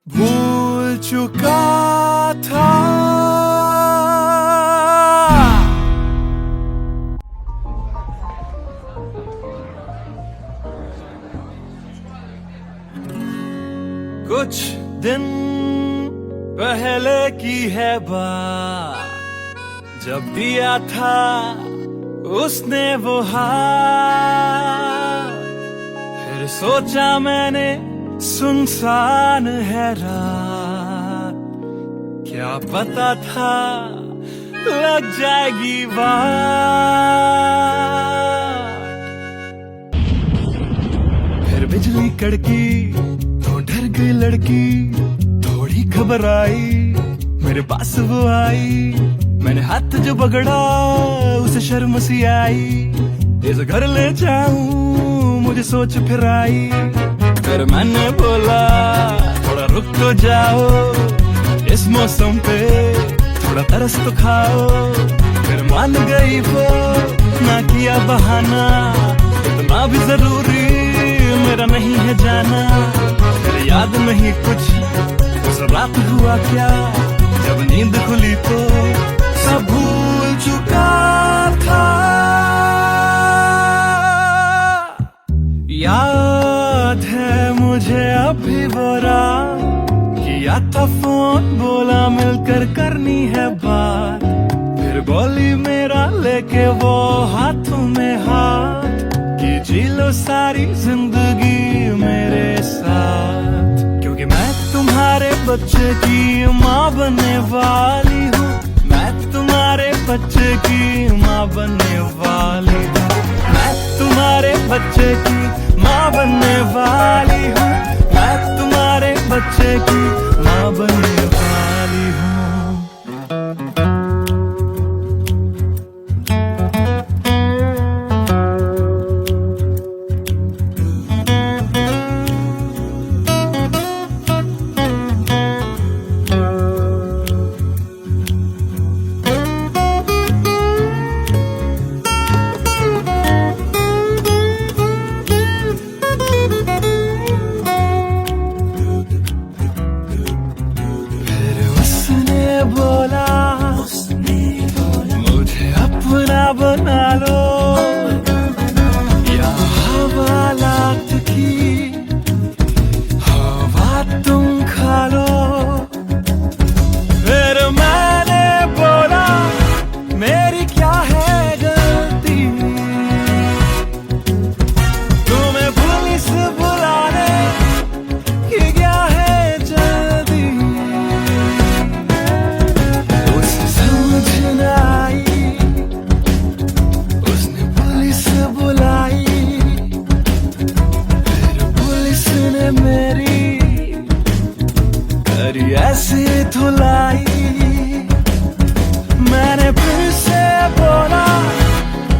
भूल चुका था। कुछ दिन पहले की है बात, जब दिया था उसने वो हाथ। फिर सोचा मैंने सुनसान है रात, क्या पता था लग जाएगी बात। फिर बिजली कड़की तो डर गई लड़की, थोड़ी घबराई मेरे पास वो आई। मैंने हाथ जो पकड़ा उसे शर्म सी आई, इस घर ले जाऊं मुझे सोच फिर आई। फिर मैंने बोला थोड़ा रुक तो जाओ, इस मौसम पे थोड़ा तरस तो खाओ। फिर मान गई वो, ना किया बहाना, इतना भी जरूरी मेरा नहीं है जाना। फिर याद नहीं कुछ उस रात हुआ क्या, जब नींद खुली तो सब भूल चुका था। याद है मुझे अभी वो रात, किया था फोन बोला मिलकर करनी है बात। फिर बोली मेरा लेके वो हाथों में हाथ, कि जी लो सारी जिंदगी मेरे साथ। क्योंकि मैं तुम्हारे बच्चे की माँ बनने वाली हूँ, मैं तुम्हारे बच्चे की माँ बनने वाली हूँ, मैं तुम्हारे बच्चे की माँ बनने वाली हूँ, मैं तुम्हारे बच्चे की माँ बनने वाली हूँ। मुझे अपना बना लो, या हवालात की हवा तुम खा लो। फिर मैंने बोला मेरी क्या है गलती, तुम्हें पुलिस बुलाने की क्या है जल्दी। उसे समझ न आई, उसने पुलिस बुलाई। फिर पुलिस ने मेरी करी ऐसी धुलाई। मैंने फिर से बोला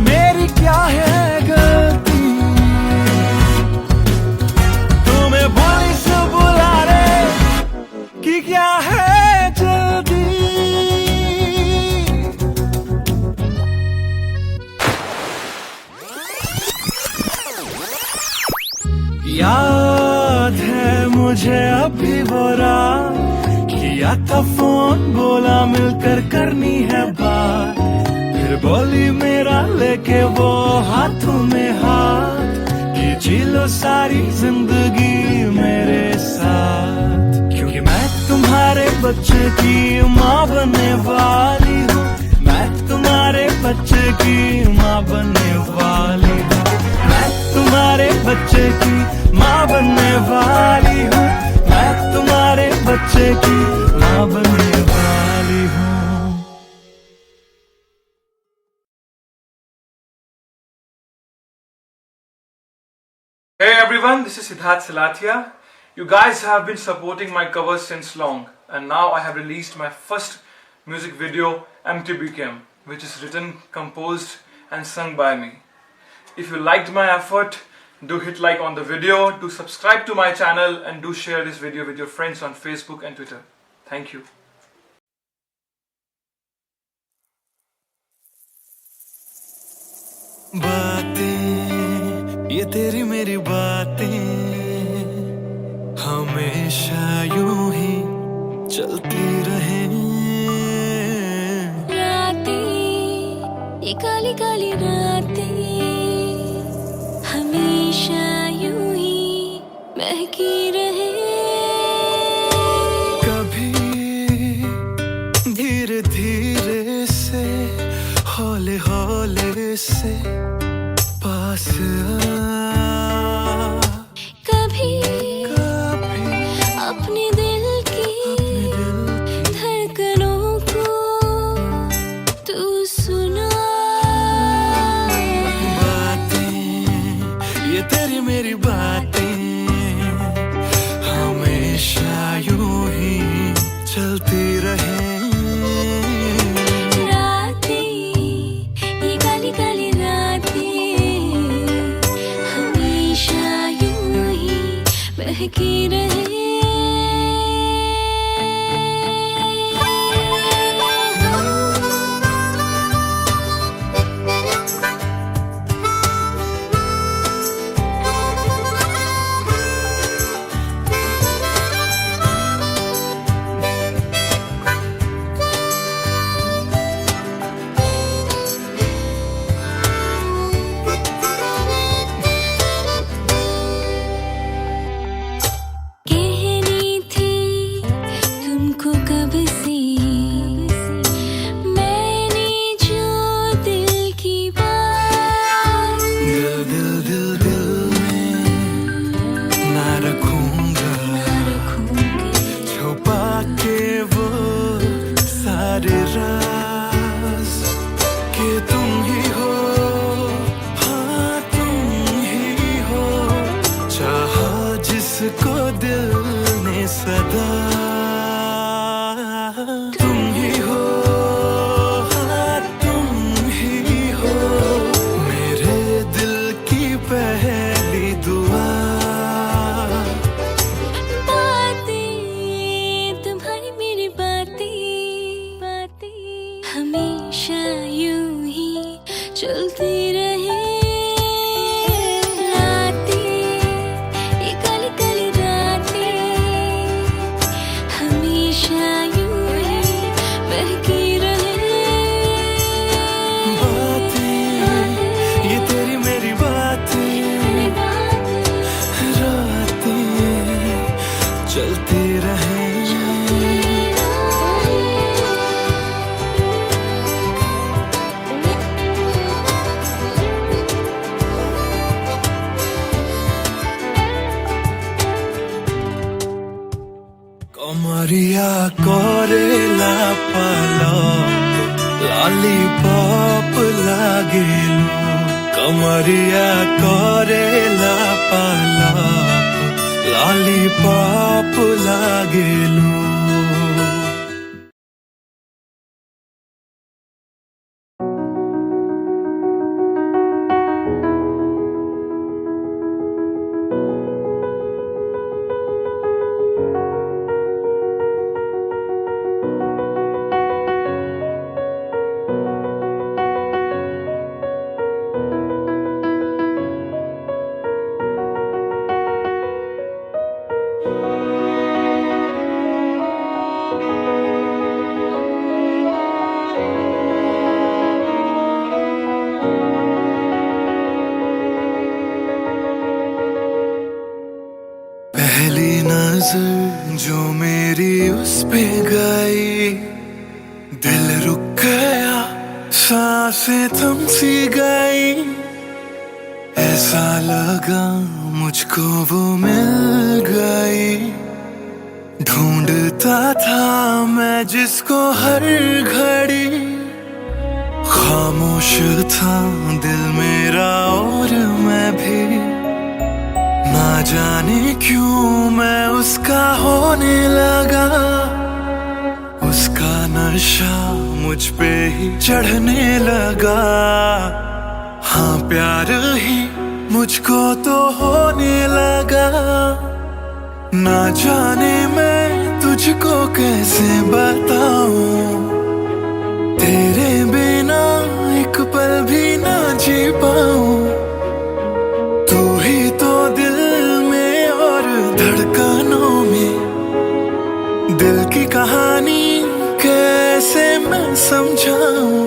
मेरी क्या है गलती, तुम्हें पुलिस बुलाने की क्या है जल्दी। याद है मुझे अभी वो रात, किया था फोन बोला मिलकर करनी है बात। फिर बोली मेरा लेके वो हाथों में हाथ, कि जी लो सारी जिंदगी मेरे साथ। क्योंकि मैं तुम्हारे बच्चे की माँ बनने वाली हूँ, मैं तुम्हारे बच्चे की माँ बनने वाली हूँ, मैं तुम्हारे बच्चे की माँ बनने वाली हूँ, मैं तुम्हारे बच्चे की माँ बनने वाली हूँ। Hey everyone, this is Siddharth Salatia. You guys have been supporting my covers since long, and now I have released my first music video, Empty Became, which is written, composed and sung by me. If you liked my effort, do hit like on the video, do subscribe to my channel, and do share this video with your friends on Facebook and Twitter. Thank you. बातें ये तेरी मेरी बातें हमेशा यूं ही चलती रहे। रातें, ये काली काली रातें हमेशा यूं ही महकी रहे। कभी धीरे धीरे से, हौले हौले से पास आ। कभी अपने दिल की धड़कनों को तू सुना। बातें, ये तेरी मेरी बातें हमेशा यूं ही चलती रहे। महकी रहे। को दिल ने सदा तुम ही हो, हाँ तुम ही हो, मेरे दिल की पहली दुआ। बातें, तुम्हारी मेरी बातें हमेशा यूं ही चलती रहे। चलती रहे। कमरिया कोरेला पालो लॉलीपॉप लागेलू। कमरिया कोरेला पालो लॉलीपॉप लागेलू। पहली नजर जो मेरी उस पे गई, दिल रुक गया, सांसें थम सी गई। ऐसा लगा मुझको वो मिल गई, ढूंढता था मैं जिसको हर घड़ी। खामोश था दिल मेरा और मैं भी, ना जाने क्यों मैं उसका होने लगा। उसका नशा मुझ पे ही चढ़ने लगा। हाँ प्यार ही मुझको तो होने लगा। ना जाने मैं तुझको कैसे बताऊं, तेरे बिना एक पल भी ना जी पाऊं। तू ही तो दिल में और धड़कनों में दिल की कहानी कैसे मैं समझाऊं।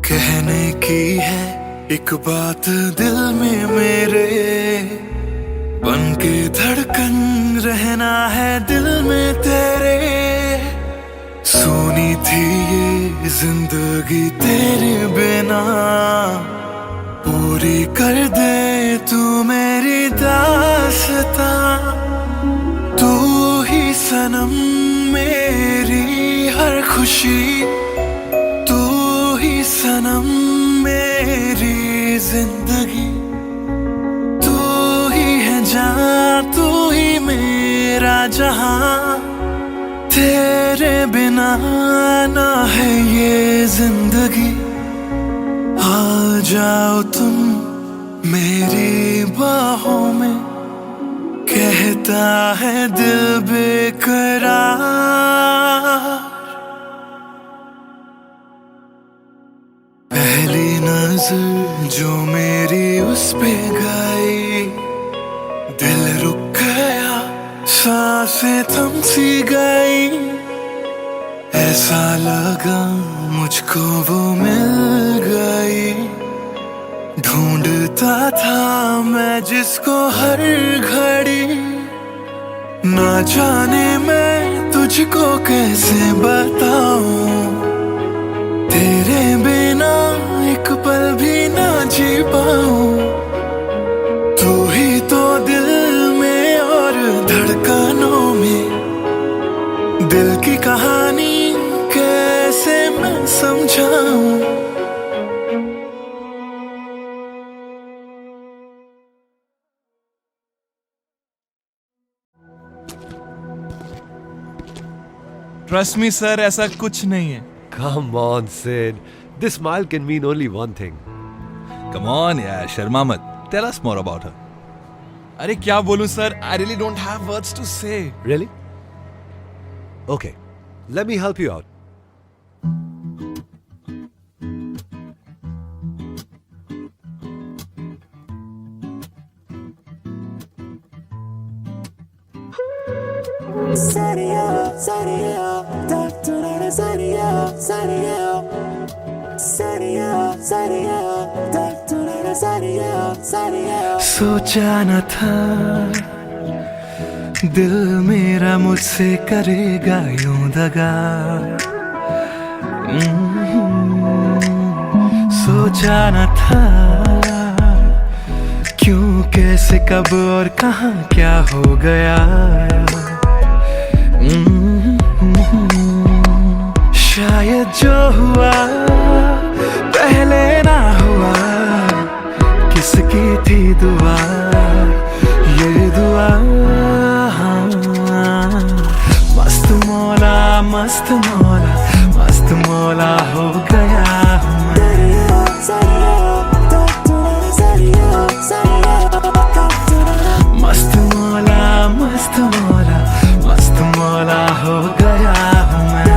कहने की है एक बात दिल में मेरे, बन के धड़कन रहना है दिल में तेरे। सुनी थी ये जिंदगी तेरे बिना, पूरी कर दे तू मेरी दास्तां। तू ही सनम मेरी हर खुशी, तू ही सनम मेरी जिंदगी। तू ही है जान, तू ही मेरा जहां, तेरे बिना ना है ये जिंदगी। आ जाओ तुम मेरी बाहों में, कहता है दिल बेकरार। पहली नजर जो मेरी उस पे गई, दिल रुक गया, सांसें थम सी गई। ऐसा लगा मुझको वो मिल गई, ढूंढता था मैं जिसको हर घड़ी। ना जाने मैं तुझको कैसे बताऊं, तेरे बिना एक पल भी ना जी पाऊं। तू ही तो दिल में और धड़कनों में, दिल की कहानी कैसे मैं समझाऊं। ट्रस्ट मी सर, ऐसा कुछ नहीं है। Come on, Sid. This smile can mean only one thing. Come on यार, शर्मा मत। Tell us more about her. अरे क्या बोलूं sir, I really don't have words to say. Really? Okay, let me help you out. सोचा न था दिल मेरा मुझसे करेगा यूं दगा। सोचा न था क्यों, कैसे, कब और कहां क्या हो गया। शायद जो हुआ पहले ना हुआ, किसकी थी दुआ ये दुआ। मस्त मौला, मस्त मौला, मस्त मौला हो गया हूँ मैं। मस्त मौला, मस्त मौला, मस्त मौला हो गया हूँ मैं।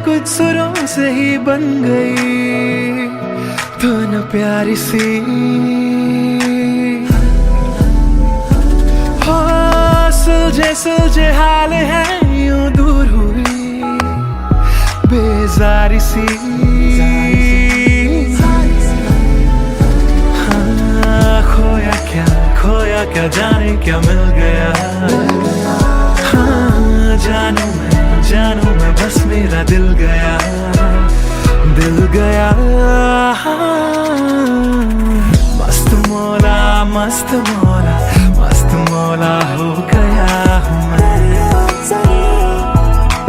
कुछ सुरों से ही बन गई धुन प्यारी सी, हो सुलझे सुलझे हाल है यूं दूर हुई बेजारी सी। हाँ, खोया क्या जाने क्या मिल गया। हाँ, जानू मैं बस मेरा दिल गया। मस्त मौला, मस्त मौला, मस्त मौला हो गया हूँ मैं।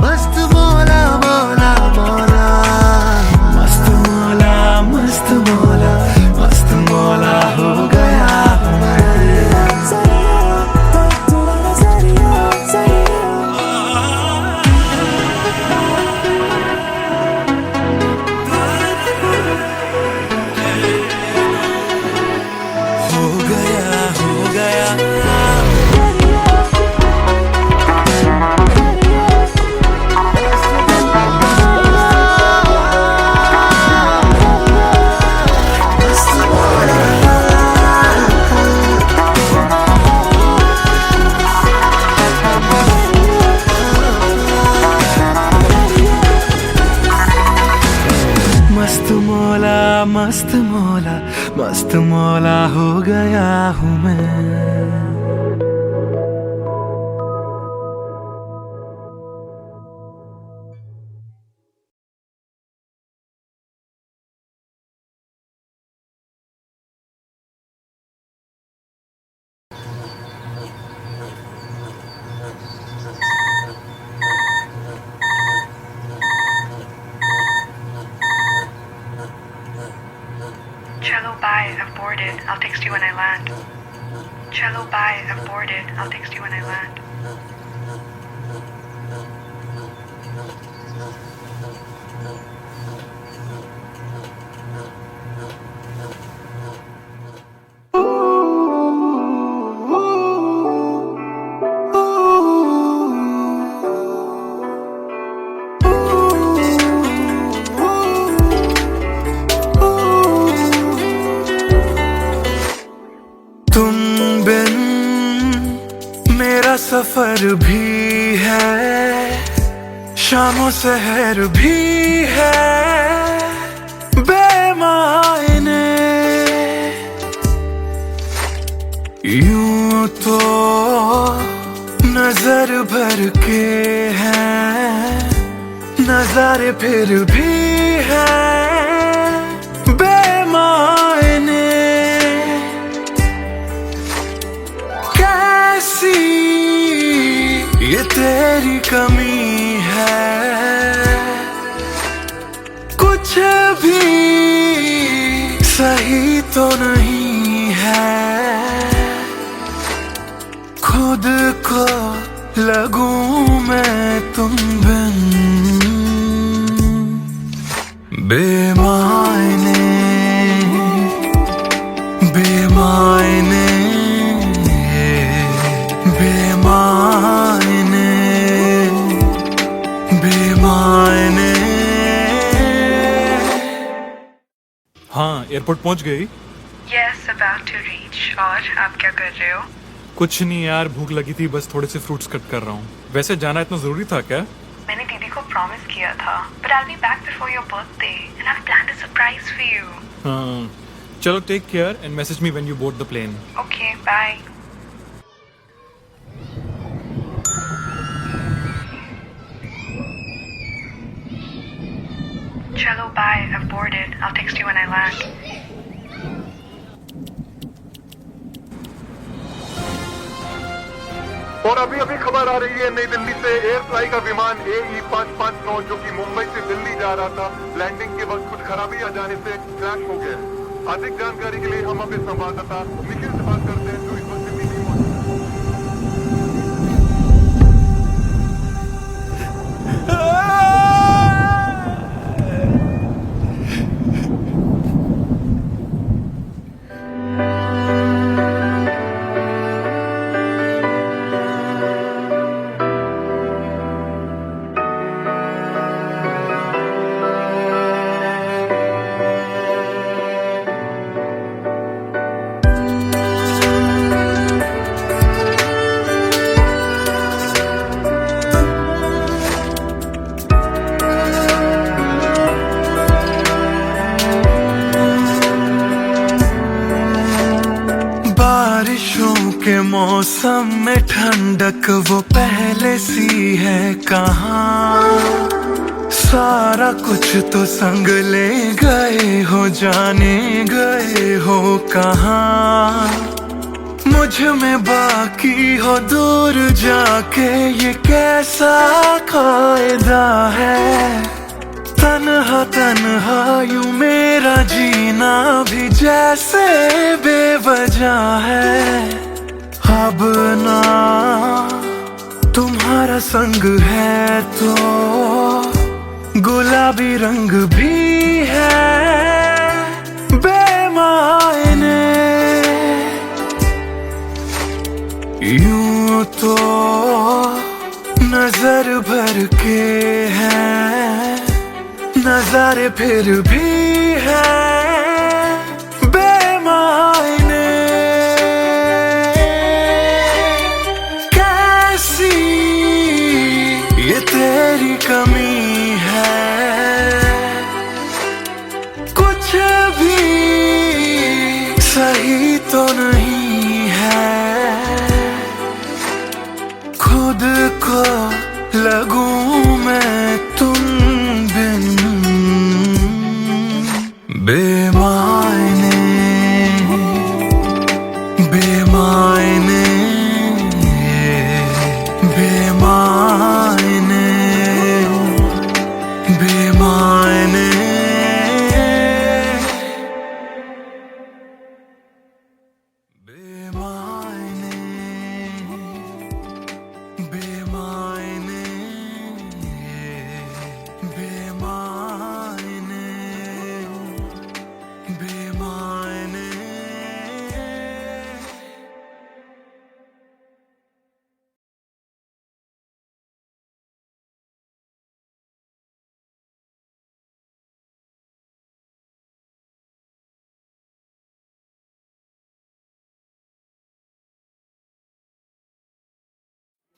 मस्त मौला, मौला, मौला, मस्त मस्त मौला हो गया हूँ मैं। Cello, bye. I've boarded. I'll text you when I land. Cello, bye. I've boarded. I'll text you when I land. तुम बिन मेरा सफर भी है, शामों सहर भी है बेमायने। यूं तो नजर भर के हैं नजारे, फिर भी है बेमायने। कैसी ये तेरी कमी है, कुछ भी सही तो नहीं है। खुद को लगूं मैं तुम बिन बेमायने बेमायने बेमायने बेमायने। हाँ, एयरपोर्ट पहुंच गई? Yes, about to reach. और आप क्या कर रहे हो? कुछ नहीं यार, भूख लगी थी, बस थोड़े से फ्रूट्स कट कर रहा हूँ। वैसे जाना इतना जरूरी था क्या? मैंने दीदी को प्रॉमिस किया था, but I'll be back before your birthday and I've planned a surprise for you. हाँ, चलो take care and message me when you board the plane. Okay, bye. Cello, bye. I've boarded. I'll text you when I land. और अभी अभी खबर आ रही है नई दिल्ली से, एयर फ्लाई का विमान AE 559 जो कि मुंबई से दिल्ली जा रहा था, लैंडिंग के वक्त कुछ खराबी आ जाने से क्रैश हो गया। अधिक जानकारी के लिए हम अपने संवाददाता निखिल से बात करते हैं जो इस वक्त दिल्ली में मौजूद के मौसम में ठंडक वो पहले सी है कहाँ। सारा कुछ तो संग ले गए हो, जाने गए हो कहाँ। मुझ में बाकी हो दूर जाके ये कैसा कायदा है। तन्हा तन्हा यूं मेरा जीना भी जैसे बेवजह है। अब ना तुम्हारा संग है तो गुलाबी रंग भी है बेमायने। यूं तो नजर भर के हैं नजारे, फिर भी है बेमायने। कैसी ये तेरी कमी है, कुछ कुछ भी सही तो नहीं है, खुद को लगूं मैं तुम बिन बेमायने बेमायने बेमायने बेमायने बेमायने बेमायने बेमायने बेमायने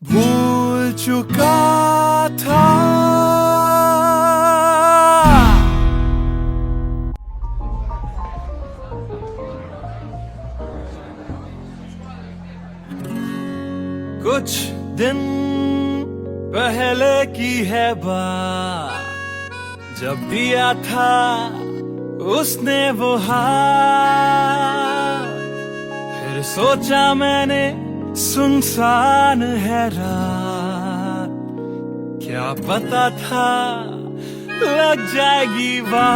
भूल चुका था कुछ दिन पहले की है बात, जब दिया था उसने वो हाथ, फिर सोचा मैंने सुनसान है रात, क्या पता था लग जाएगी बात।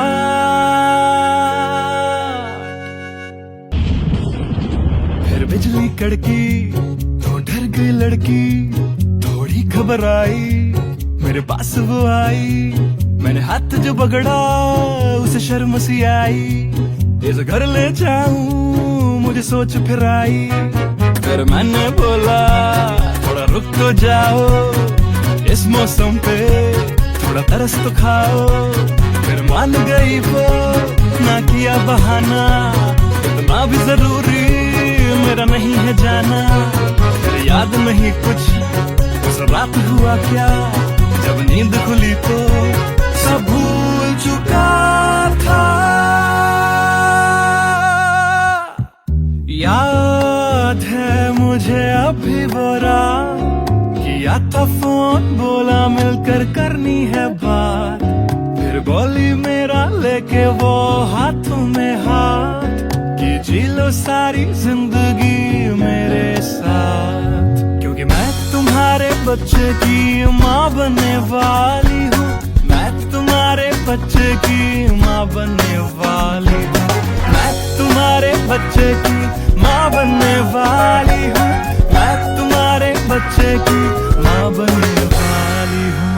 फिर बिजली कड़की तो डर गई लड़की, थोड़ी घबराई मेरे पास वो आई, मैंने हाथ जो पकड़ा उसे शर्म सी आई, इस घर ले जाऊं मुझे सोच फिर आई। फिर मैंने बोला थोड़ा रुक तो जाओ, इस मौसम पे थोड़ा तरस तो खाओ। फिर मान गई वो, ना किया बहाना, इतना भी जरूरी मेरा नहीं है जाना। फिर याद नहीं कुछ उस रात हुआ क्या, जब नींद खुली तो सब भूल चुका था। याद है मुझे अभी वो रात, किया था फोन बोला मिलकर करनी है बात, फिर बोली मेरा लेके वो हाथों में हाथ, कि जी लो सारी जिंदगी मेरे साथ, क्योंकि मैं तुम्हारे बच्चे की माँ बनने वाली हूँ, मैं तुम्हारे बच्चे की माँ बनने वाली हूँ, मैं तुम्हारे बच्चे की माँ बनने वाली हूँ, मैं तुम्हारे बच्चे की माँ बनने वाली हूँ।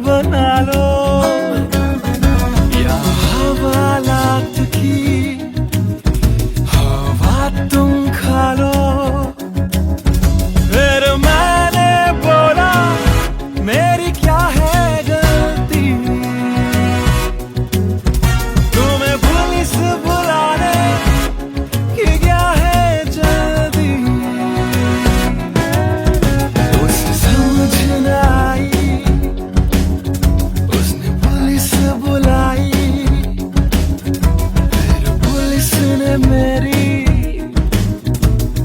बना लो या हवालात की हवा तुम खा लो। फिर मैंने बोला मेरी क्या है गलती, तुम्हें पुलिस बुलाने की क्या है जल्दी। उसे समझ न आई, मेरी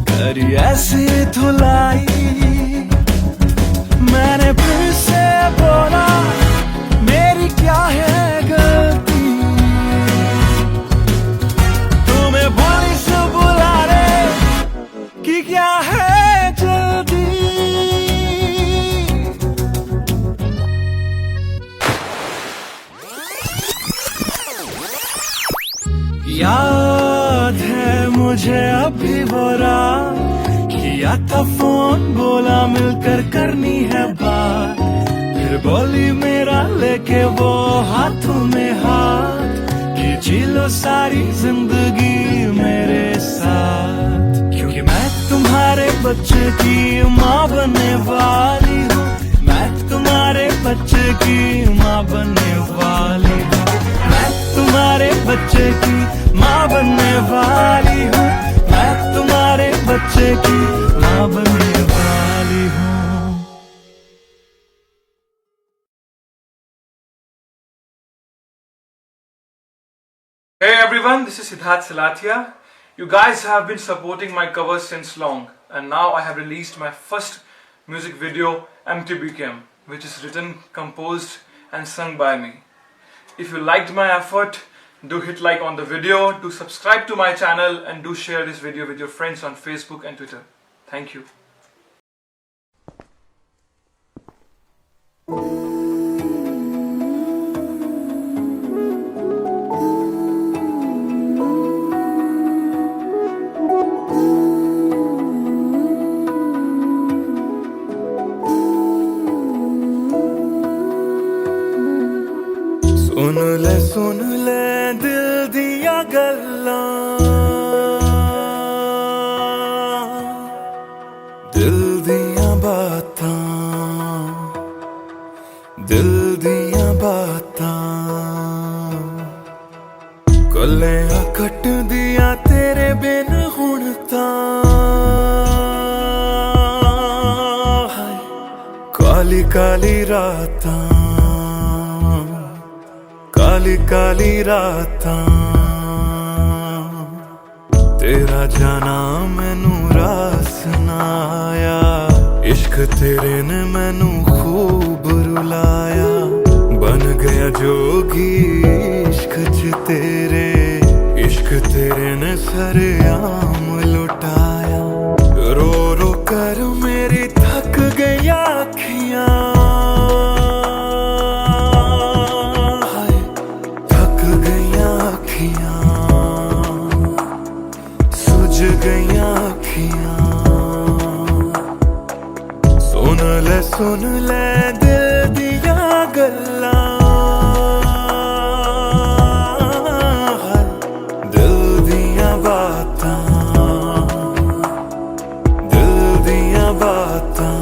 करी ऐसी धुलाई, मैंने फिर से बोला मेरी क्या है गलती, तुम्हें पुलिस बुलाने की क्या है जल्दी। याद है मुझे अभी वो रात, किया था फोन बोला मिलकर करनी है बात, फिर फिर बोली मेरा लेके वो हाथों में हाथ कि जी लो सारी जिंदगी मेरे साथ, क्योंकि मैं तुम्हारे बच्चे की माँ बनने वाली हूँ, मैं तुम्हारे बच्चे की माँ बनने वाली हूँ, मैं तुम्हारे बच्चे की माँ बनने वाली हूँ, मैं तुम्हारे बच्चे की माँ बनने वाली हूँ। Hey everyone, this is Siddharth Salathia. You guys have been supporting my covers since long, and now I have released my first music video, MTBKM, which is written, composed and sung by me. If you liked my effort, do hit like on the video, do subscribe to my channel, and do share this video with your friends on Facebook and Twitter. Thank you. सुन ले दिल दिया गल्लां, दिल दिया बातां, दिल दिया बातां, गल्लां कट दिया तेरे बिन हुण तां, काली काली रातां, काली काली रातां, तेरा जाना मैनू रास ना आया, इश्क तेरे ने मैनू खूब रुलाया, बन गया जोगी इश्क च तेरे, इश्क तेरे ने सरेआम लुटाया, रो रो कर मेरी थक गई अखियां, सुझ गईयां अखियां, सुन ले दिल दिया गल्लां, दिल दिया बातां, दिल दिया बातां।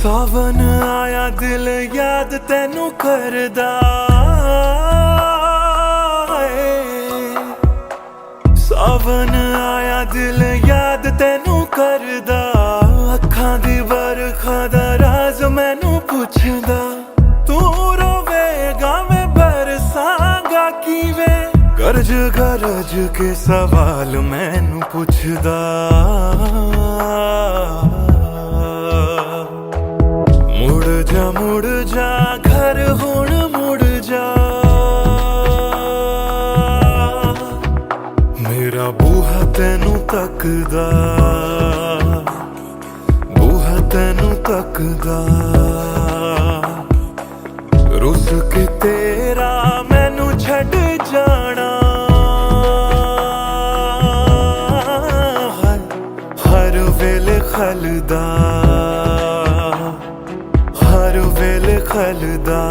सावन आया दिल याद तैनू करदा, सावन आया दिल याद तैनू करदा, अखां दी बरखा दा राज मैनू पुछदा, तू रोवेगा मैं बरसांगा किवें, गरज गरज के सवाल मैनू पुछदा, मुड़ जा घर हुण मुड़ जा, मेरा बूहा तैनू तकदा, बूहा तैनू तकदा, रुस के तेरा मैनू छड़ जाना, हर वेले खलदा, हर वेले खलदा,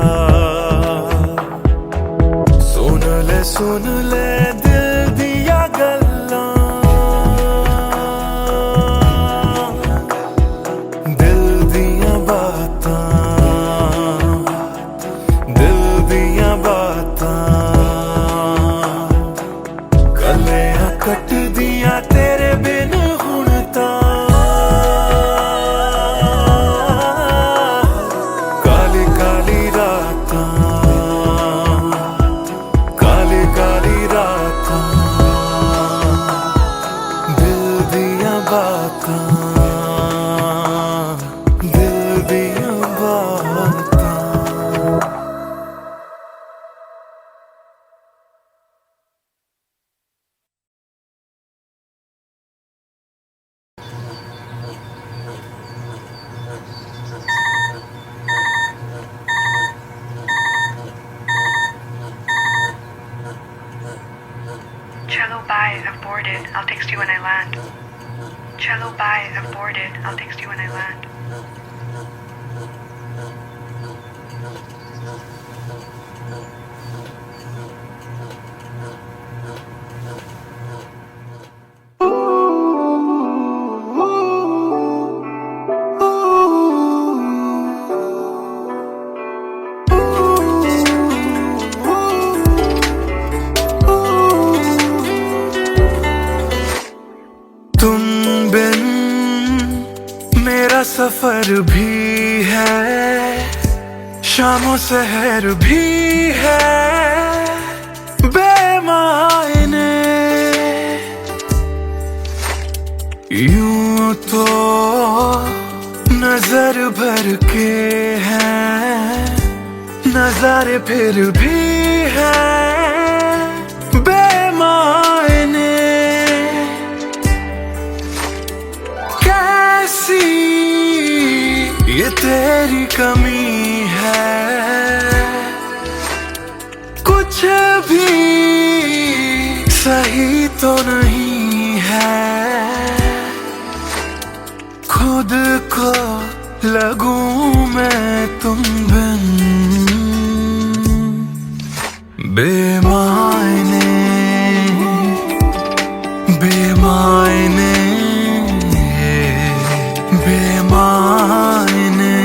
सुन ले दिल दिया गल्लां, दिल दिया बातां, दिल दिया बातां, गल्लां कट दिया तेरे बिन हुण तां, Kali Kali रातां, Kali Kali रातां। I'll text you when I land. Chalo, bye. I've boarded. I'll text you when I land. तुम बिन मेरा सफर भी है, शामों सहर भी है बेमायने। यूं तो नजर भर के हैं, नजारे फिर भी हैं बेमायने। कैसी ये तेरी कमी है, कुछ भी सही तो नहीं है। खुद को लगूं मैं तुम बिन बेमायने, बेमायने, बेमायने,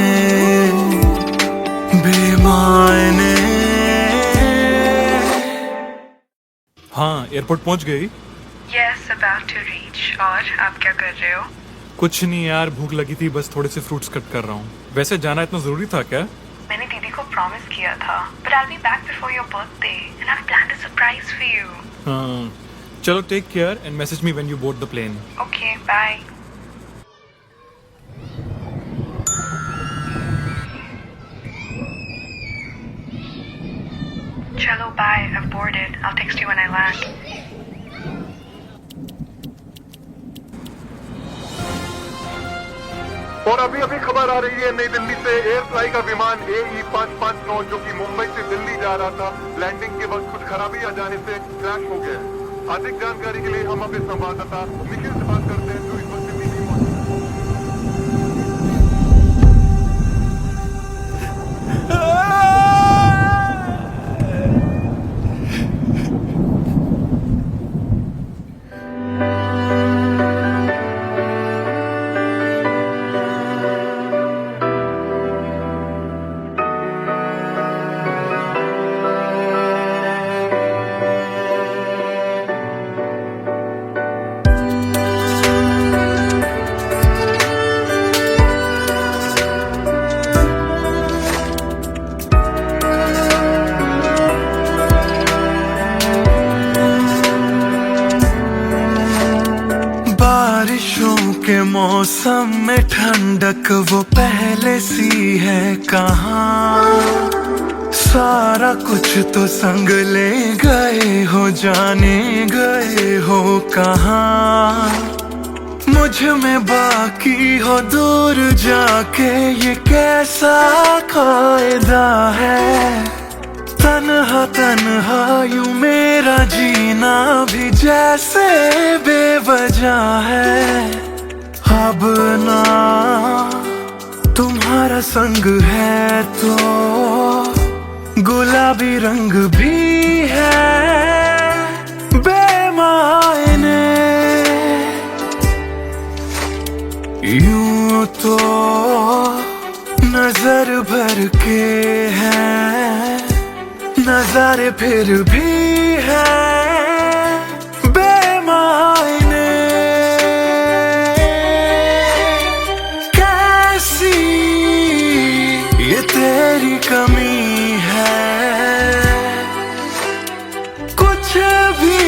बेमायने। हाँ, एयरपोर्ट पहुंच गई? Yes, about to reach. और आप क्या कर रहे हो? कुछ नहीं यार, भूख लगी थी, बस थोड़े से फ्रूट्स कट कर रहा हूँ। वैसे जाना इतना जरूरी था क्या? मैंने दीदी को प्रॉमिस किया था, but I'll be back before your birthday and I've planned a surprise for you. हाँ, चलो take care and message me when you board the plane. Okay, bye. Chalo, bye. I've boarded. I'll text you when I land. और अभी अभी खबर आ रही है नई दिल्ली से एयर फ्लाई का विमान AE 559 जो कि मुंबई से दिल्ली जा रहा था, लैंडिंग के वक्त कुछ खराबी आ जाने से क्रैश हो गया है। अधिक जानकारी के लिए हम अपने संवाददाता निखिल से बात करते हैं जो इस वक्त दिल्ली में मौजूद है। बारिशों के मौसम में ठंडक वो पहले सी है कहाँ। सारा कुछ तो संग ले गए हो, जाने गए हो कहाँ। मुझ में बाकी हो दूर जाके ये कैसा कायदा है। तन्हा तन्हा यूं मेरा जीना भी जैसे बेवजह है। अब ना तुम्हारा संग है तो गुलाबी रंग भी है बेमायने। यूं तो नजर भर के हैं, नजारे फिर भी हैं बेमायने। कैसी ये तेरी कमी है, कुछ भी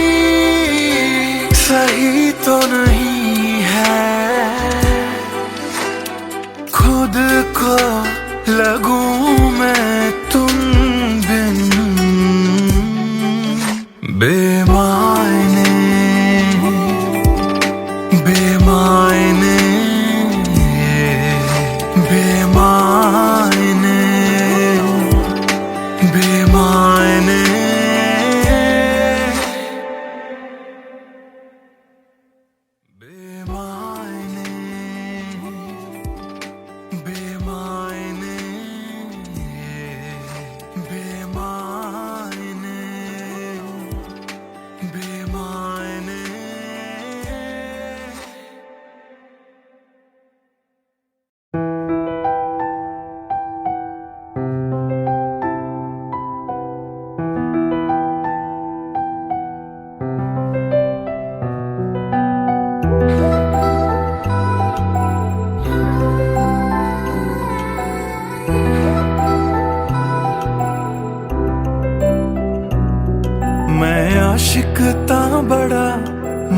सही तो नहीं है। खुद को लगूं मैं तुम बिन बेमायने, बेमायने, बेमायने, बेमायने।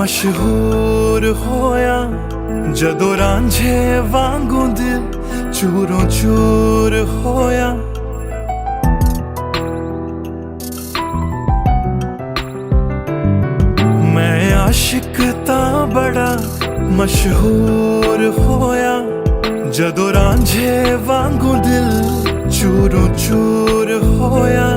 मशहूर होया जदों रांझे वांगू दिल चूरों चूर होया। मैं आशिक ता बड़ा मशहूर होया जदों रांझे वांगू दिल चूरों चूर होया।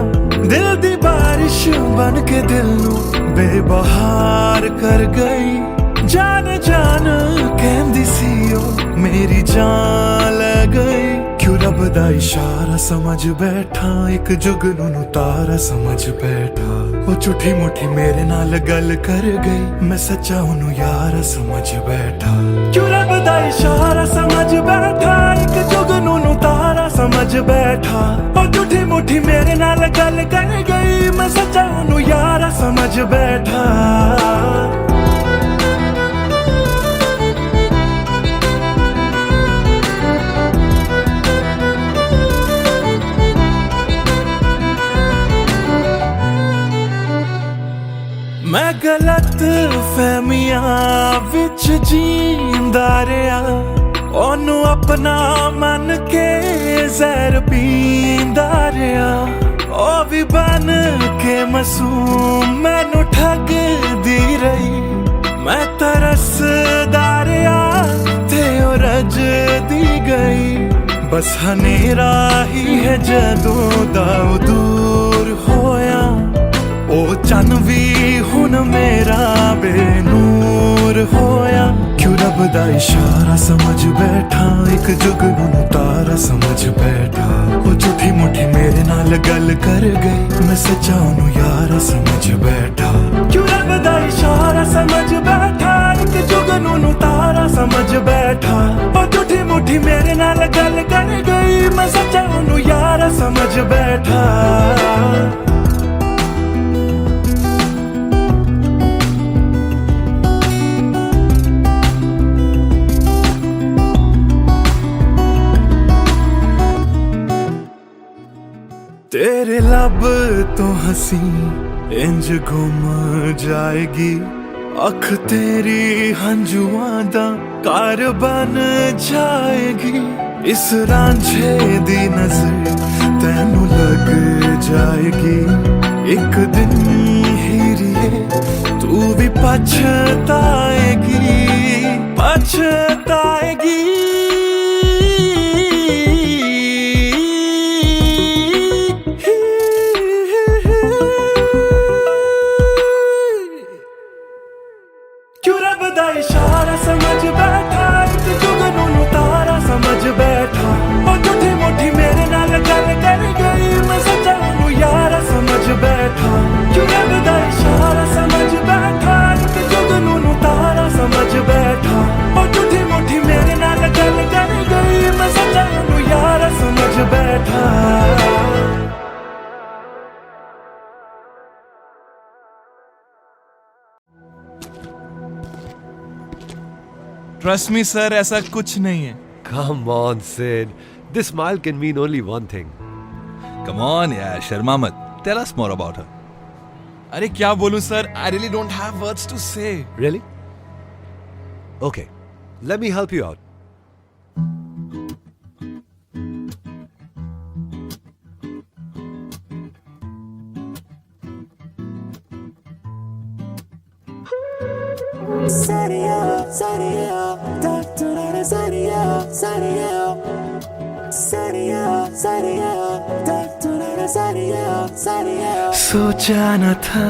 दिल दी बारिश बन के दिल नू बेबहार कर गई। जान जान कहंदी सी ओ मेरी जान ले गई। क्यों रब दा इशारा समझ बैठा, एक जुगनू तारा समझ बैठा। वो झूठी मुठी मेरे नाल गल कर गई, मैं सच्चा ओनू यार समझ बैठा। क्यों रब दा इशारा समझ बैठा, एक जुगनू तारा समझ बैठा। वो झूठी मुठी मेरे नाल गल कर गई, मैं सच्चा ओनू यार समझ बैठा। मैं गलत फहमियां विच जींदा रहा, ओनू अपना मन के जहर पींदा रहा। ओ भी बन के मासूम मैनू ठगदी रही। मैं तरसदा रहा ते ओ रजदी गई। बस हनेरा ही है जदों दा ओ दूर होया। ओ चन भी हुन मेरा बेनूर होया। क्यों रब दा इशारा समझ बैठा, एक जुगनू तारा समझ बैठा। ओ झूठी मुठी मेरे नाल गल कर गई, मैं सच्चा ओनू यार समझ बैठा। क्यों रब दा इशारा समझ बैठा, एक जुगनू तारा समझ बैठा। ओ झूठी मुठी मेरे नाल गल कर गई, मैं सच्चा ओनू यार समझ बैठा। तेरे लब तो हंसी इंज गुम जाएगी। अख तेरी हंजुआं दा घर बन जाएगी। इस रांझे दी नजर तैनू लग जाएगी। एक दिन हीरिए तू भी पछताएगी, पछताएगी। इशारा समझ बैठा, एक जुगनू तारा समझ बैठा। ओ झूठी मुठी मेरे नाल गल कर गई, मैं सच्चा ओनू यार समझ बैठा। क्यों रब दा इशारा समझ बैठा, एक जुगनू तारा समझ बैठा। ओ झूठी मुठी मेरे नाल गल कर गई, मैं सच्चा ओनू यार समझ बैठा। ट्रस्ट मी सर, ऐसा कुछ नहीं है। Come on, Sid. This smile can mean only one thing. Come on यार, शर्मा मत। Tell us more about her. अरे क्या बोलूं sir, I really don't have words to say. Really? Okay, let me help you out. सोचा न था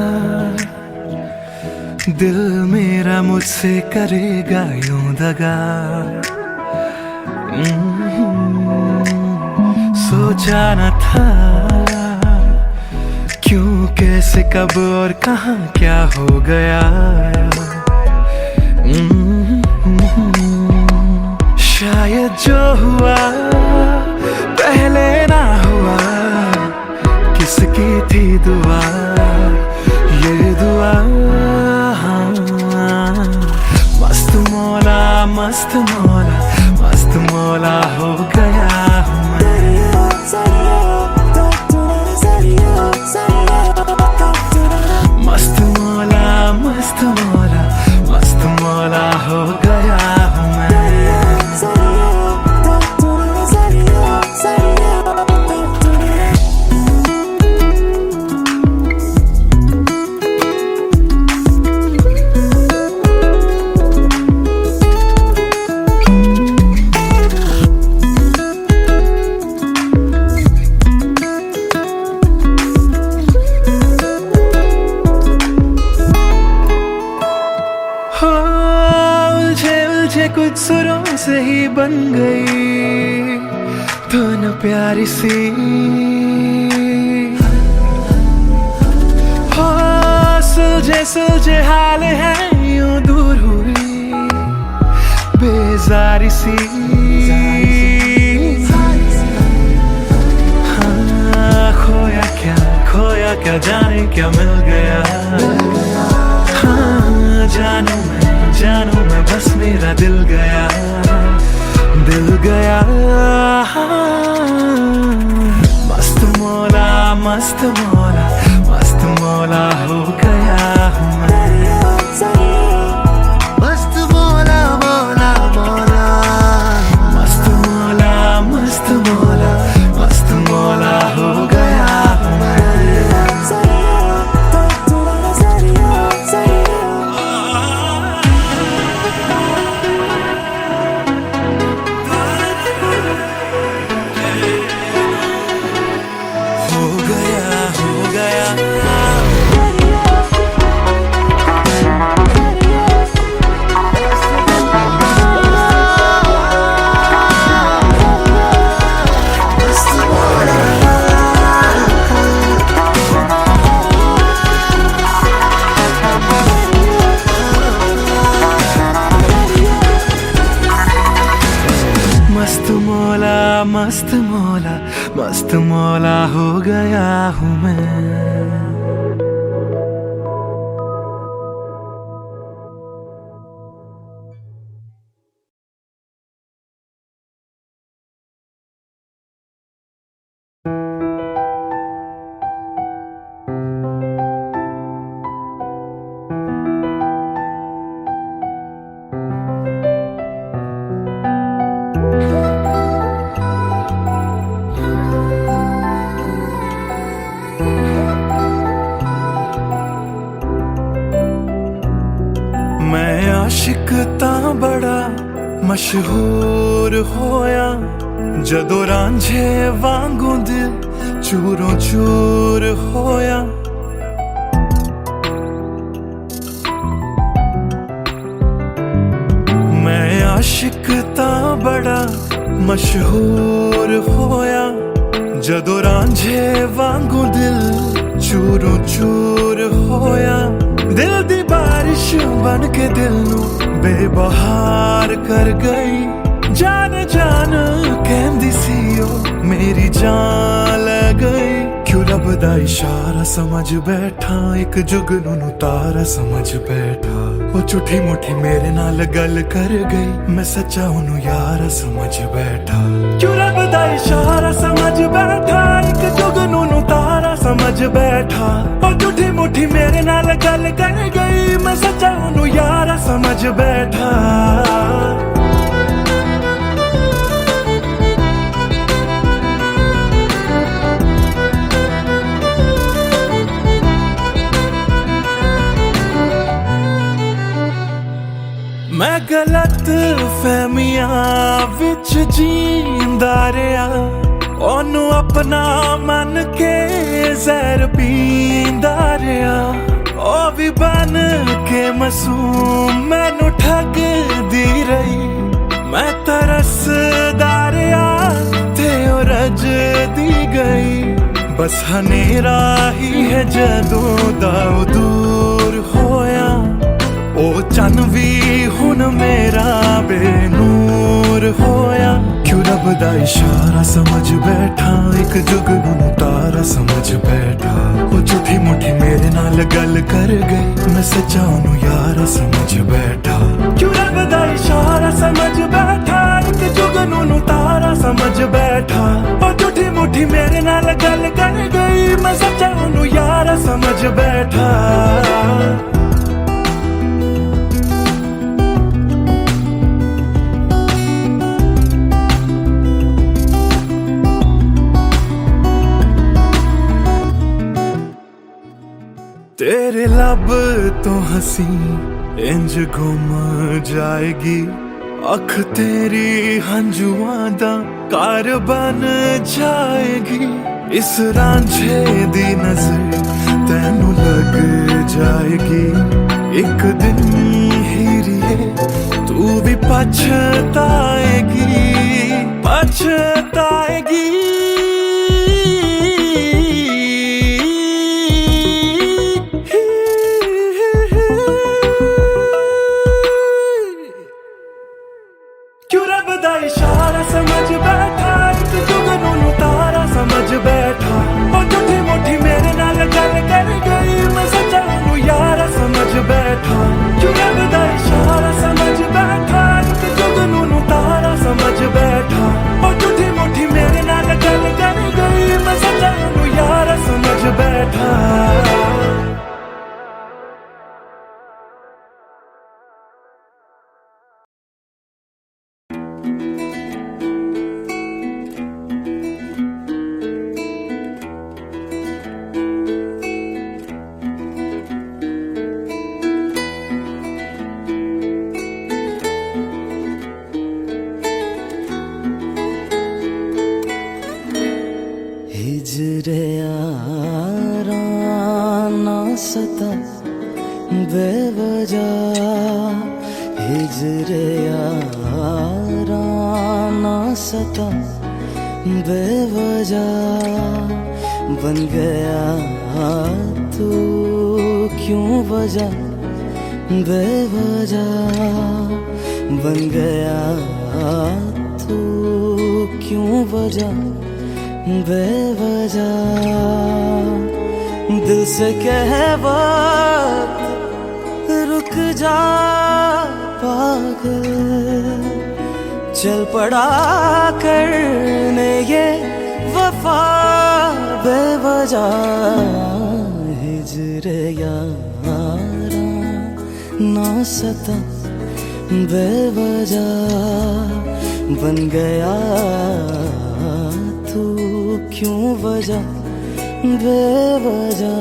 दिल मेरा मुझसे करेगा यूं दगा। सोचा न था क्यों, कैसे, कब और कहाँ क्या हो गया। शायद जो हुआ पहले ना हुआ, किसकी थी दुआ, ये दुआ। मस्त मौला, मस्त मौला, मस्त मौला हो गया हूँ मैं। मस्त मौला, मस्त मौला, प्यारी सी हो, सुलझे हाल है यूं दूर हुई बेजारी सी। हाँ, खोया क्या जाने क्या मिल गया। हाँ, जानू मैं बस मेरा दिल गया। हाँ, मस्त मौला हो गया हूँ मैं। मस्त मौला हो गया हूँ मैं। हो गया मस्त मौला हो गया हूँ मैं। मैं आशिक तां बड़ा मशहूर होया जदों रांझे वांगू दिल चूरों चूर होया। मैं आशिक तां बड़ा मशहूर होया जदों रांझे वांगू दिल चूरों चूर होया। दिल दी बारिश बन के दिल नू बेबहार कर गई। जान कहंदी सी ओ मेरी जान ले गई। क्यों रब दा इशारा समझ बैठा, एक जुगनू तारा समझ बैठा। वो झूठी मुठी मेरे नाल गल कर गई, मैं सच्चा ओनू यारा समझ बैठा। क्यों रब दा इशारा समझ बैठा, एक जुगनू तारा समझ बैठा। वो झूठी मुठी मेरे नाल गल कर गई, मैं सच्चा ओनू यारा समझ बैठा। मैं गलत फहमियां विच जींदा रहा, ओनू अपना मन के जहर पींदा रहा। ओ भी बन के मासूम मैनू ठगदी रही। मैं तरसदा रहा ते ओ रजदी गई। बस हनेरा ही है जदों दा दूर होया। ओ चन भी हुन मेरा बेनूर होया। क्यों रब दा इशारा समझ बैठा, एक जुगनू तारा समझ बैठा। ओ झूठी मुठी मेरे नाल गल कर गई, मैं सच्चा ओनू यारा समझ बैठा। क्यों रब दा इशारा समझ बैठा, एक जुगनू तारा समझ बैठा। ओ झूठी मुठी मेरे नाल गल कर गई, मैं सच्चा ओनू यारा समझ बैठा। तेरे लब तो हंसी इंज गुम जाएगी। अख तेरी हंजुआं दा कार बन जाएगी। इस रांझे दी नजर तैनू लग जाएगी। एक दिन हीरिए तू भी पछताएगी। सता बेवजह हिजरे यारा ना सता बेवजह बन गया तू क्यों वजह बेवजह बन गया तू क्यों वजह बेवजह दिल से कह वक्त रुक जा पागल चल पड़ा करने ये वफा बेवजह हिजरे यारा ना सता बेवजह बन गया तू क्यों वजह बेवजह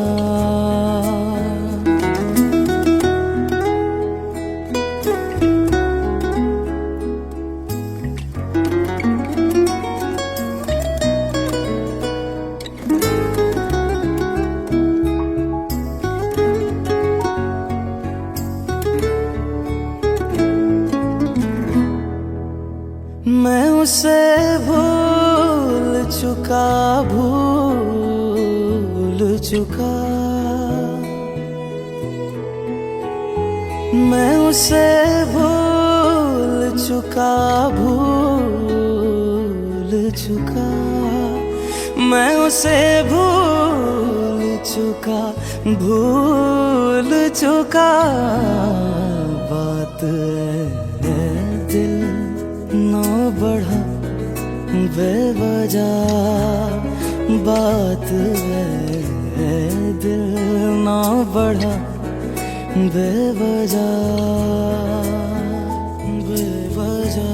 मैं उसे भूल चुका मैं उसे भूल चुका मैं उसे भूल चुका बात है दिल ना बढ़ा बेवजह बात है दिल ना बढ़ा बेवजह बेवजह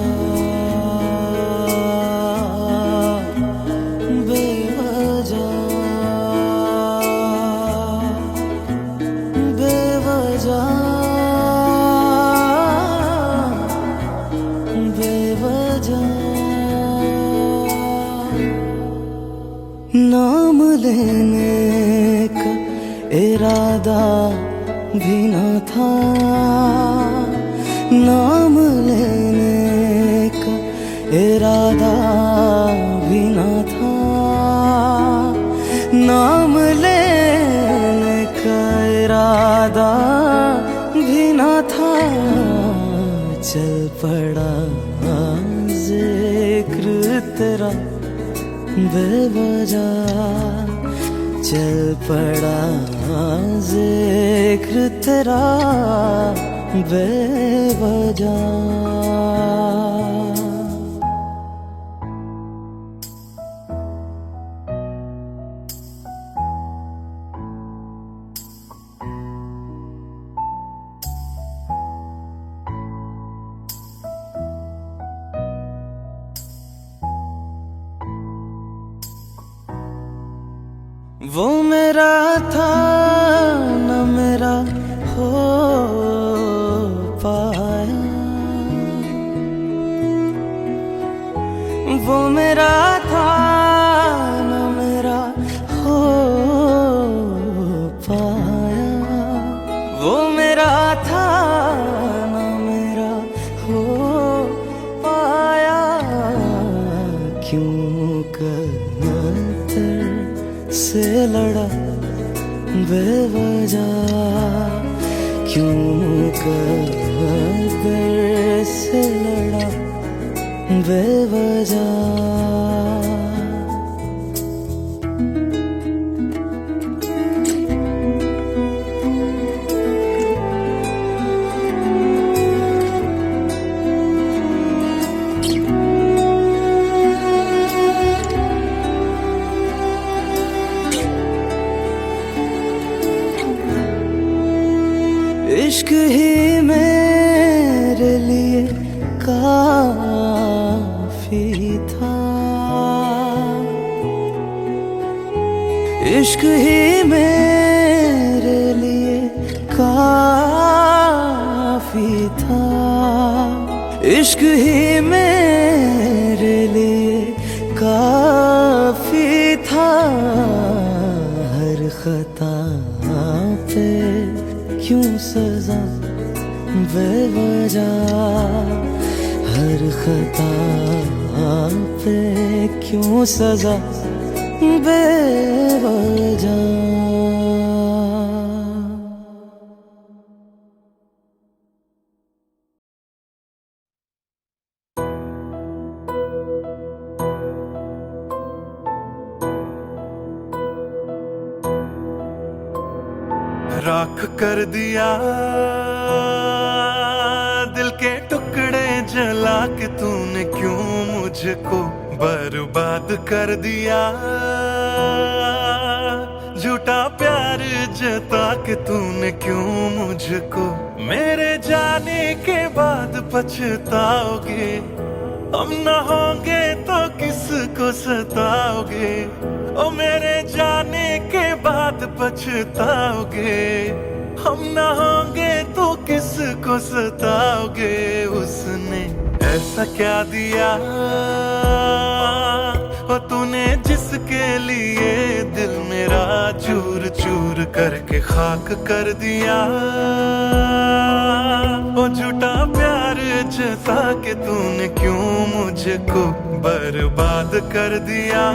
बेवजह बेवजह नाम लेने का इरादा भी न था नाम लेने का इरादा भी न था नाम लेने का इरादा भी न था चल पड़ा जिक्र तेरा बेवजह चल पड़ा जिक्र तेरा बेवजह वो मेरा था न मेरा हो पाया वो मेरा था न मेरा हो पाया वो मेरा था न मेरा हो पाया क्यों से लड़ा बेवजह क्यों कदर से लड़ा बेवजह इश्क ही मेरे लिए काफी था इश्क ही मेरे लिए काफी था इश्क ही मेरे लिए काफी था हर खता पे बेवजह हर खता पे क्यों सजा बेवजह। राख कर दिया दिल के टुकड़े जला के तूने क्यों मुझको बर्बाद कर दिया। झूठा प्यार जता के तूने क्यों मुझको मेरे जाने के बाद पछताओगे। हम न होंगे तो किसको सताओगे। ओ मेरे जाने के बाद पछताओगे। हम न होंगे तो किसको सताओगे। उसने ऐसा क्या दिया ओ तूने जिसके लिए दिल मेरा चूर चूर करके खाक कर दिया। ओ झूठा प्यार जता के तूने क्यों मुझको बर्बाद कर दिया।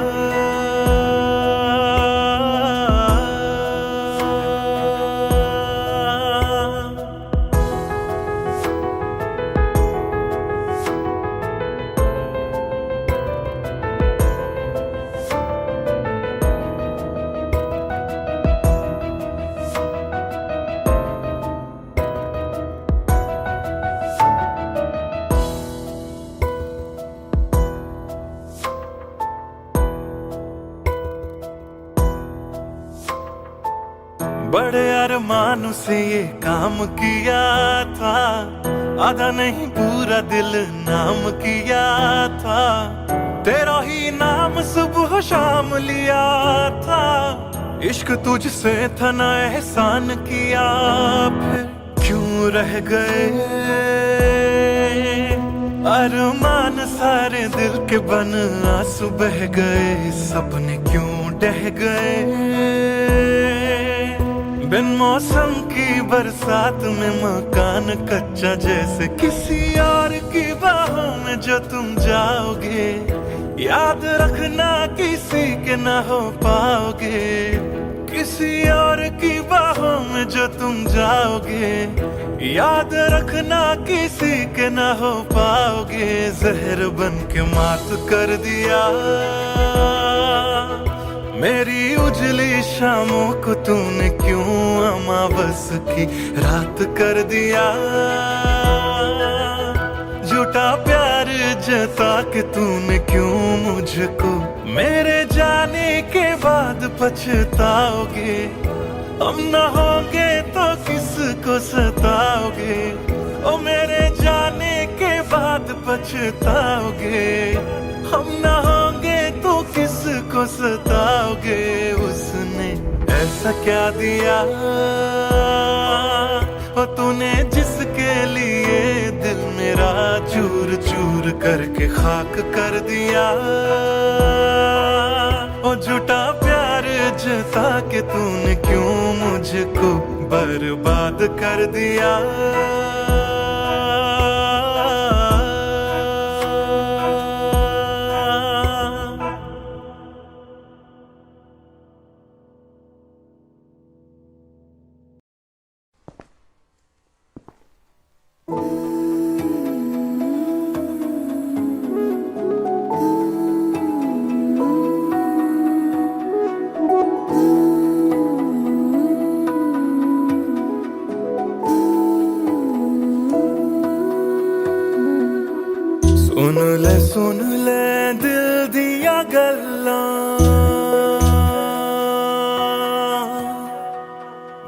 बड़े अरमान से ये काम किया था। आधा नहीं पूरा दिल नाम किया था। तेरा ही नाम सुबह शाम लिया था। इश्क तुझसे था ना एहसान किया। फिर क्यों रह गए अरमान सारे दिल के बन आंसू बह गए। सपने क्यों ढह गए बिन मौसम की बरसात में मकान कच्चा जैसे किसी और की बाहों में जो तुम जाओगे। याद रखना किसी के ना हो पाओगे। किसी और की बाहों में जो तुम जाओगे। याद रखना किसी के ना हो पाओगे। जहर बन के मात कर दिया मेरी उजली शामों को तूने क्यों अमावस की रात कर दिया। झूठा प्यार जता के तूने क्यों मुझको मेरे जाने के बाद पछताओगे। हम न होंगे तो किसको सताओगे। ओ मेरे जाने के बाद पछताओगे। हम न होंगे तो किसको सताओगे। उसने ऐसा क्या दिया ओ तूने जिसके लिए दिल मेरा चूर चूर करके खाक कर दिया। ओ झूठा प्यार जता के तूने क्यों मुझको बर्बाद कर दिया। सुन ले दिल दिया गल्लां।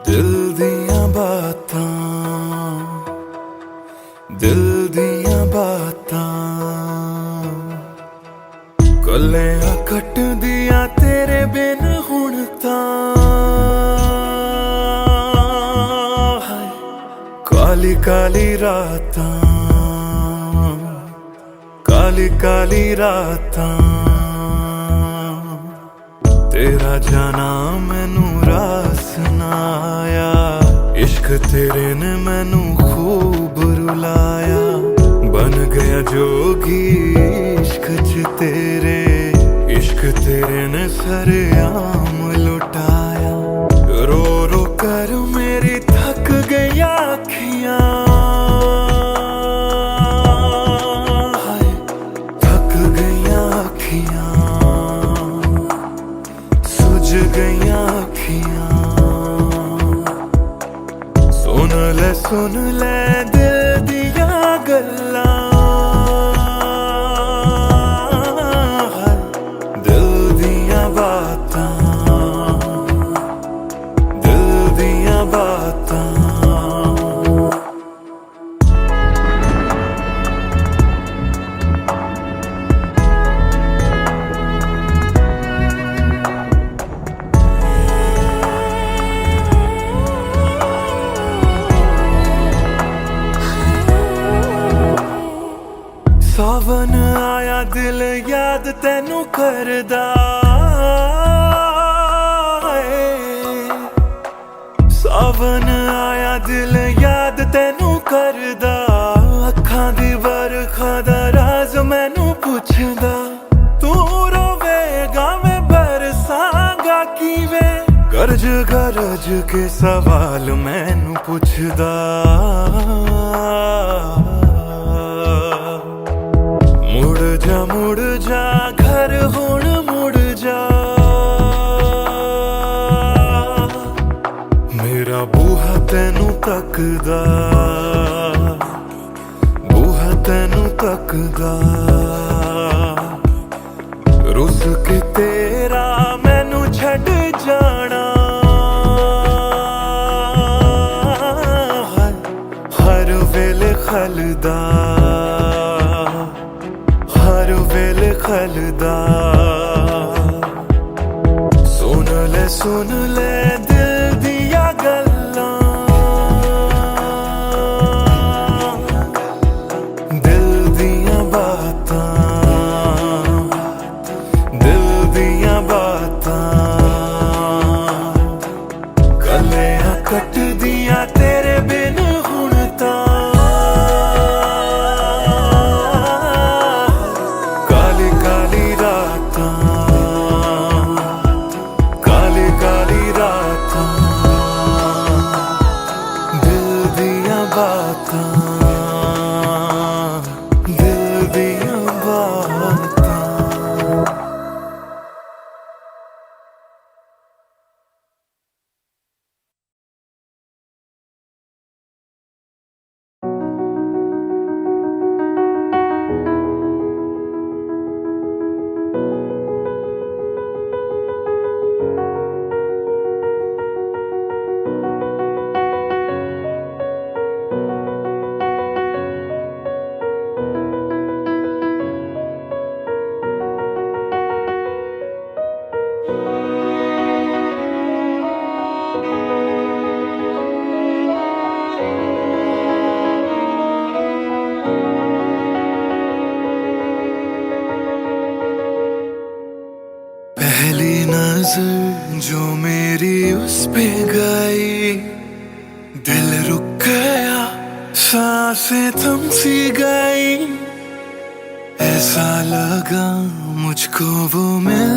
दिल दिया बातां। दिल दिया बातां। कलियां कट दिया तेरे बिन हुण तां। काली काली रातां। काली काली रातां। तेरा जाना मैनू रास ना आया। इश्क इश्क तेरे ने मैनू खूब रुलाया, बन गया जोगी इश्क च तेरे। इश्क तेरे ने सरेआम लुटाया, रो रो कर मेरी थक गई अखियां, हाय थक गई अखियां, सुझ गई अखियां। सुन ले दिल दिया गल्लां, दिल दिया बातां, दिल दिया बातां। सावन आया दिल याद तैनू करदा, सावन आया दिल याद तैनू करदा। अखां दी बरखा दा राज मैनू पुछदा, तू रोवेगा मैं बरसांगा किवें, गरज गरज के सवाल मैनू पुछदा। मुड़ जा घर हुण मुड़ जा, मेरा बूहा तैनू तकदा, बूहा तैनू तकदा। रुस के तेरा मैनू छड़ जाना, हर वेले खलदा, हर वेले खलदा। सुन ले दिल दिया गल्लां, दिल दिया बातां, दिल दिया बातां। गल्लियां कट दिया तेरे बिन हुण तां, काली काली रातां, काली काली रातां। दिल दिया बातां, दिल दिया बातां। पहली नजर जो मेरी उस पे गई, दिल रुक गया सांसें थम सी गई। ऐसा लगा मुझको वो मिल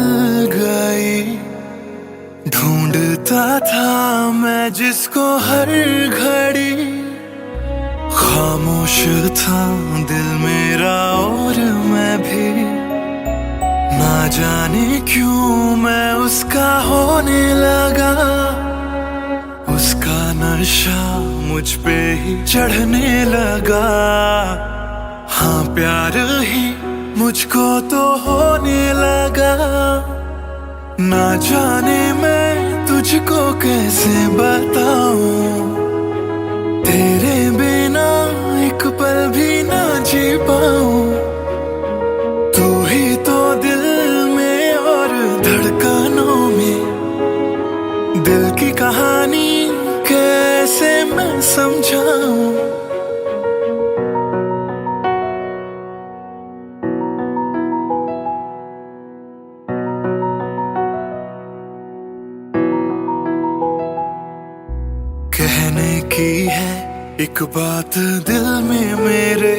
गई, ढूंढता था मैं जिसको हर घड़ी। खामोश था दिल मेरा और मैं भी, ना जाने क्यों मैं उसका होने लगा। उसका नशा मुझ पे ही चढ़ने लगा, हाँ प्यार ही मुझको तो होने लगा। ना जाने मैं तुझको कैसे बताऊं, तेरे बिना एक पल भी ना जी पाऊं। तू ही तो दिल में और धड़कनों में, दिल की कहानी कैसे मैं समझाऊं। कहने की एक बात दिल में मेरे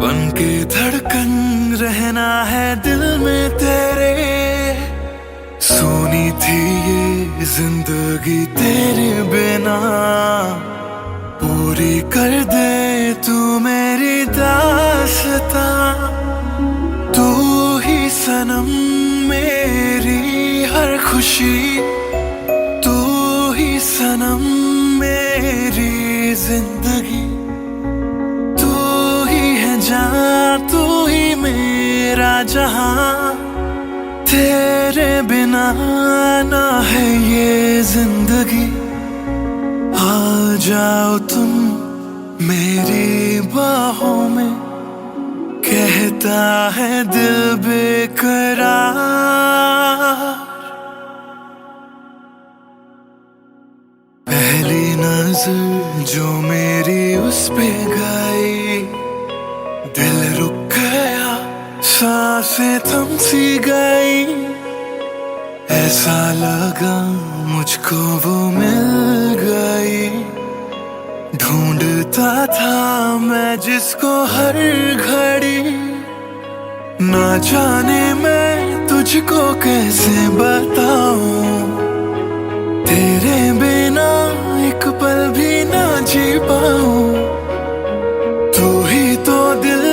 बन के धड़कन रहना है दिल में तेरे। सुनी थी ये जिंदगी तेरे बिना, पूरी कर दे तू मेरी दास्तां। तू ही सनम मेरी हर खुशी, तू ही सनम मेरी जिंदगी। तू ही है जान, तू ही मेरा जहां, तेरे बिना ना है ये जिंदगी। आ जाओ तुम मेरी बाहों में, कहता है दिल बेकरार। पहली नजर जो मेरी उस पे गई, दिल रुक गया, सांसें थम सी गई। ऐसा लगा मुझको वो मिल गई, ढूंढता था मैं जिसको हर घड़ी। ना जाने मैं तुझको कैसे बताऊं, तेरे बिना एक पल भी ना जी पाऊं। तू ही तो दिल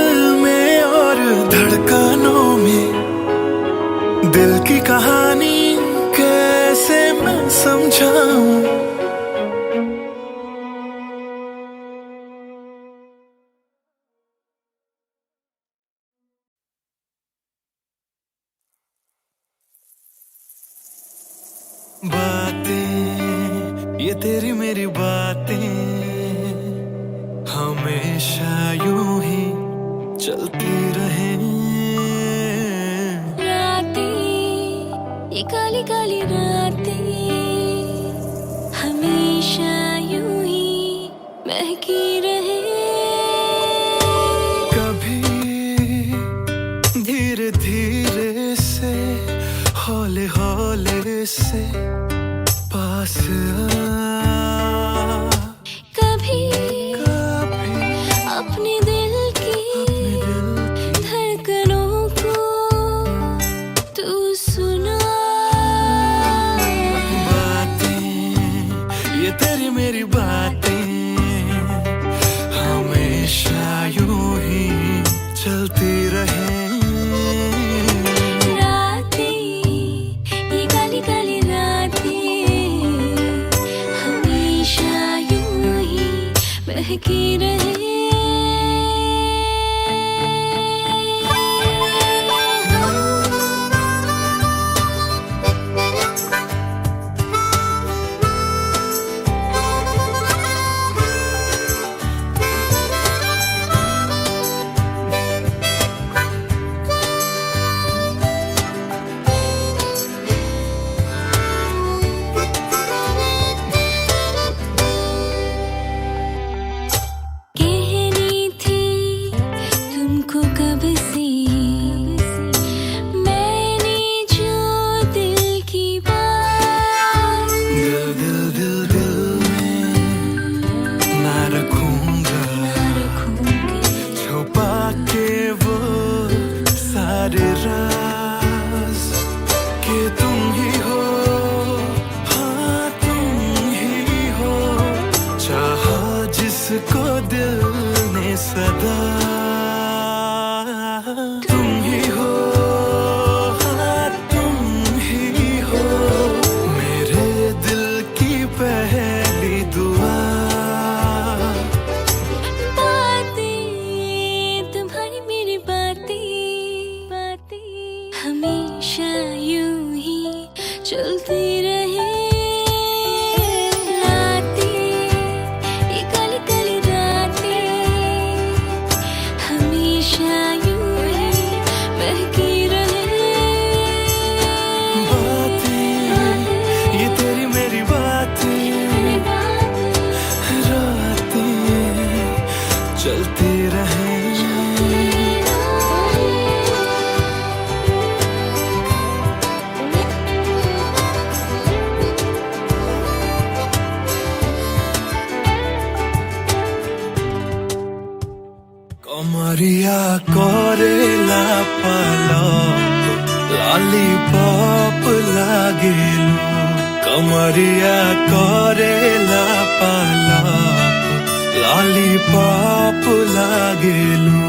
में और धड़कनों में, दिल की कहानी कैसे मैं समझाऊं। बातें ये तेरी मेरी बातें हमेशा यूं ही चलती रहे। रातें ये काली काली रातें हमेशा यूं ही महकी रहे। कभी धीरे धीरे से, हौले हौले से पास आ। कभी अपने दिल की धड़कनों को तू सुना। बातें ये तेरी मेरी बातें हमेशा यूं ही चलती रहे। महकी रहे। चलती रहे। रातें ये काली काली रातें हमेशा यूं ही महकी रहे। बातें ये तेरी मेरी बातें रातें चलती रहे। लॉलीपॉप लागेलू कमरिया करेला पालाप लॉलीपॉप लागेलू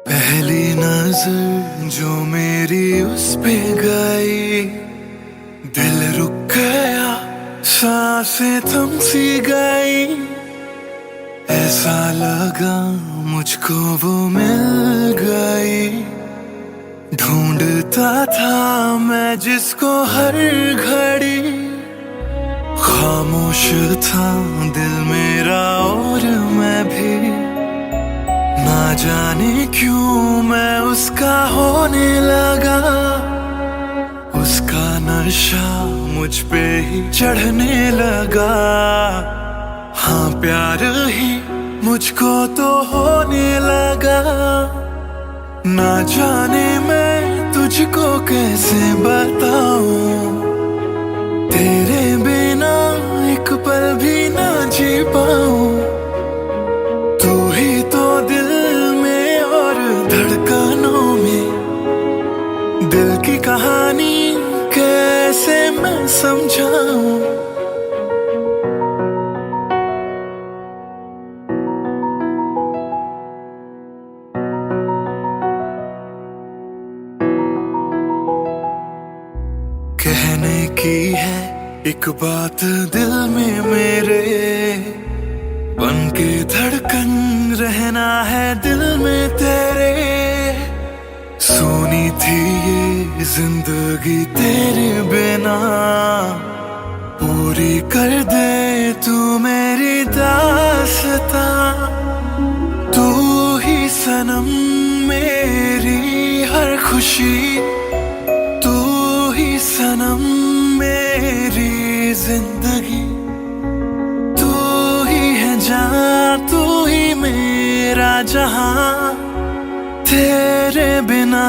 पहली नजर जो मेरी उस पे गई दिल रुक गया सांसें थम सी गई ऐसा लगा मुझको वो मिल गई ढूंढता था मैं जिसको हर घड़ी खामोश था दिल मेरा और मैं भी ना जाने क्यों मैं उसका होने लगा उसका नशा मुझ पे ही चढ़ने लगा हाँ प्यार ही मुझको तो होने लगा ना जाने मैं तुझको कैसे बताऊं तेरे बिना एक पल भी ना जी पाऊं तू ही तो दिल में और धड़कनों में दिल की कहानी कैसे मैं समझाऊं कहने की है एक बात दिल में मेरे बन के धड़कन रहना है दिल में तेरे सोनी थी ये जिंदगी तेरे बिना पूरी कर दे तू मेरी दास्तां तू ही सनम मेरी हर खुशी तू ही सनम मेरी जिंदगी तू ही है जान तू ही मेरा जहां तेरे बिना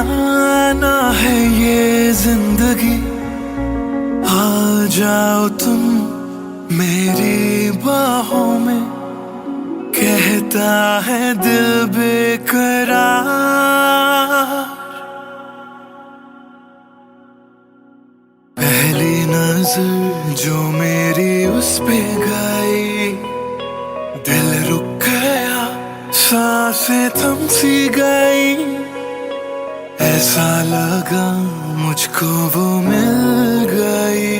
ना है ये जिंदगी आ जाओ तुम मेरी बाहों में कहता है दिल बेकरार पहली नजर जो मेरी उस पे गई दिल रुक गया सांसें थम सी गई ऐसा लगा मुझको वो मिल गई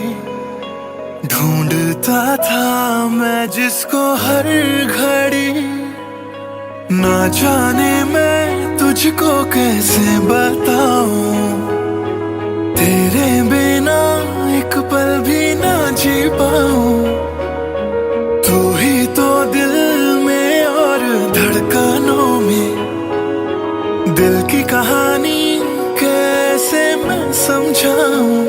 ढूंढता था मैं जिसको हर घड़ी ना जाने मैं तुझको कैसे बताऊं तेरे बिना एक पल भी ना जी पाऊं तू ही तो दिल में और धड़कनों में दिल की कहानी कैसे मैं समझाऊं